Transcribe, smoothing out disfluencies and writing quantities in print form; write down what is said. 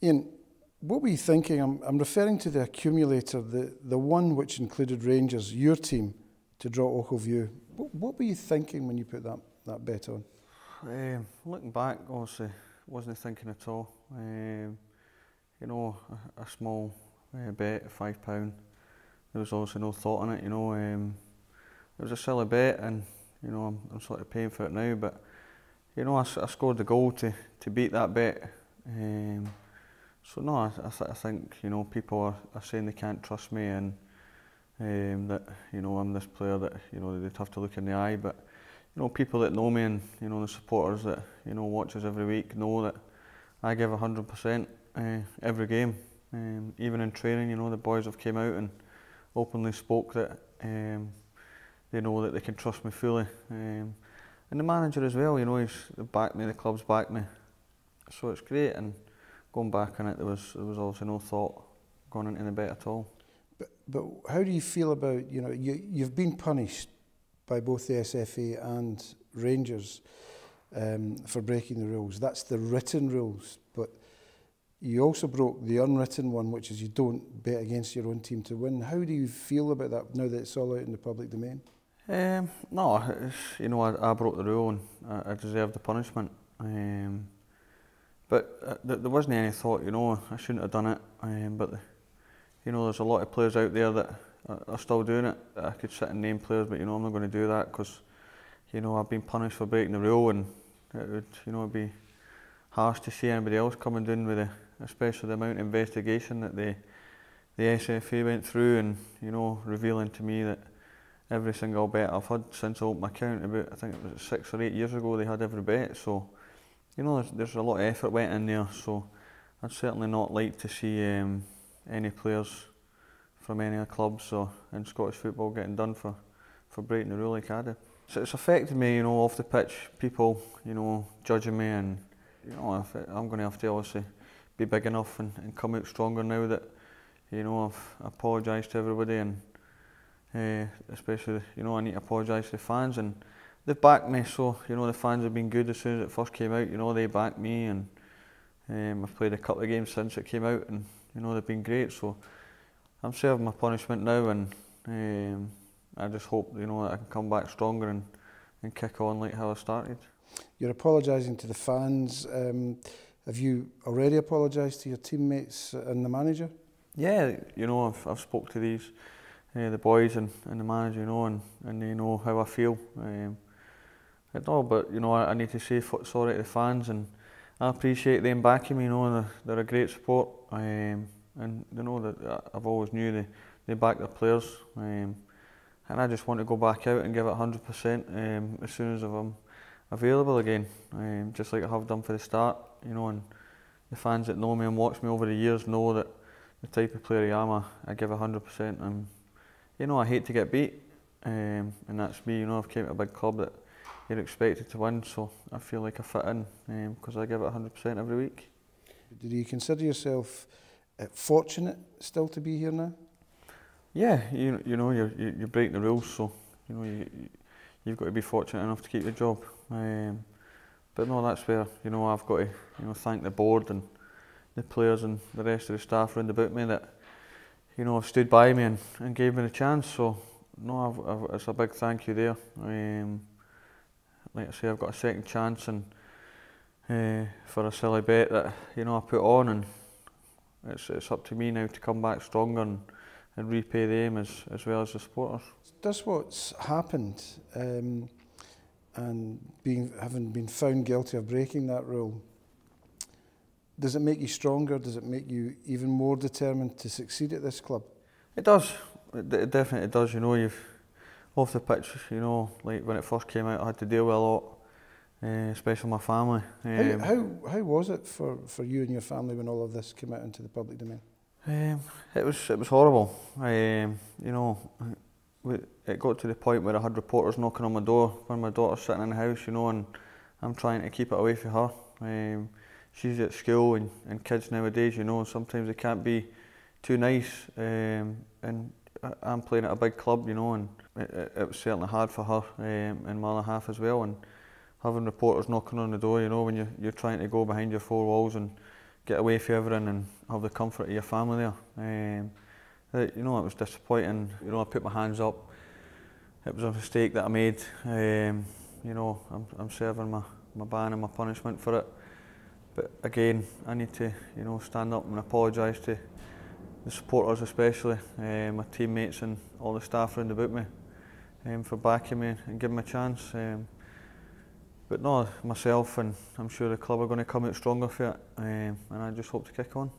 Ian, what were you thinking? I'm referring to the accumulator, the one which included Rangers, your team, to draw Ochilview. What were you thinking when you put that bet on? Looking back, obviously, wasn't thinking at all. You know, a small bet, £5. There was obviously no thought in it. You know, it was a silly bet, and you know, I'm sort of paying for it now. But you know, I scored the goal to beat that bet. So no, I think, you know, people are saying they can't trust me, and that, you know, I'm this player that, you know, they'd have to look in the eye. But you know, people that know me, and you know, the supporters that, you know, watch us every week, know that I give 100% every game. Even in training, you know, the boys have came out and openly spoke that they know that they can trust me fully. And the manager as well, you know, he's backed me, the club's backed me. So it's great, and going back on it, there was obviously no thought going into the bet at all. But how do you feel about, you know, you've been punished by both the SFA and Rangers for breaking the rules. That's the written rules, but you also broke the unwritten one, which is you don't bet against your own team to win. How do you feel about that now that it's all out in the public domain? No, you know, I broke the rule, and I deserved the punishment. But there wasn't any thought, you know, I shouldn't have done it. But you know, there's a lot of players out there that are still doing it. I could sit and name players, but you know, I'm not going to do that, because you know, I've been punished for breaking the rule, and it would, you know, be harsh to see anybody else coming down with especially the amount of investigation that the SFA went through, and you know, revealing to me that every single bet I've had since I opened my account, about, I think it was 6 or 8 years ago, they had every bet. So you know, there's a lot of effort went in there. So I'd certainly not like to see any players from any of the clubs or in Scottish football getting done for breaking the rule like I did. So it's affected me, you know, off the pitch, people, you know, judging me, and you know, I'm going to have to obviously be big enough and come out stronger now that, you know, I've apologised to everybody, and especially, you know, I need to apologise to the fans, and they've backed me. So you know, the fans have been good as soon as it first came out. You know, they backed me, and I've played a couple of games since it came out, and you know, they've been great. So I'm serving my punishment now, and I just hope, you know, that I can come back stronger and kick on like how I started. You're apologising to the fans. Have you already apologised to your teammates and the manager? Yeah, you know, I've spoke to these the boys and the manager, you know, and they know how I feel. But you know, I need to say sorry to the fans, and I appreciate them backing me. You know, they're a great support, and they know that I've always knew they back their players, and I just want to go back out and give it 100% as soon as I'm available again, just like I have done for the start. You know, and the fans that know me and watch me over the years know that the type of player I am, I give 100%, and you know, I hate to get beat, and that's me. You know, I've came to a big club that you're expected to win, so I feel like I fit in because I give it 100% every week. Do you consider yourself fortunate still to be here now? Yeah, you know, you're breaking the rules, so you know, you've got to be fortunate enough to keep the job. But no, that's where, you know, I've got to, you know, thank the board and the players and the rest of the staff around about me that, you know, have stood by me and gave me the chance. So no, it's a big thank you there. Like I say, I've got a second chance, and for a silly bet that, you know, I put on, and it's up to me now to come back stronger and repay them as well as the supporters. Does what's happened, and having been found guilty of breaking that rule, does it make you stronger? Does it make you even more determined to succeed at this club? It does. It definitely does. You know, you've off the pitch. You know, like when it first came out, I had to deal with a lot, especially my family. How was it for you and your family when all of this came out into the public domain? It was horrible. You know, it got to the point where I had reporters knocking on my door when my daughter's sitting in the house. You know, and I'm trying to keep it away from her. She's at school, and kids nowadays, you know, sometimes they can't be too nice, and I'm playing at a big club, you know, and it was certainly hard for her and my other half as well, and having reporters knocking on the door, you know, when you're trying to go behind your four walls and get away from everything and have the comfort of your family there. You know, it was disappointing. You know, I put my hands up. It was a mistake that I made. You know, I'm serving my ban and my punishment for it. But again, I need to, you know, stand up and apologise to the supporters, especially my teammates and all the staff around about me, for backing me and giving me a chance. But no, myself and I'm sure the club are going to come out stronger for it, and I just hope to kick on.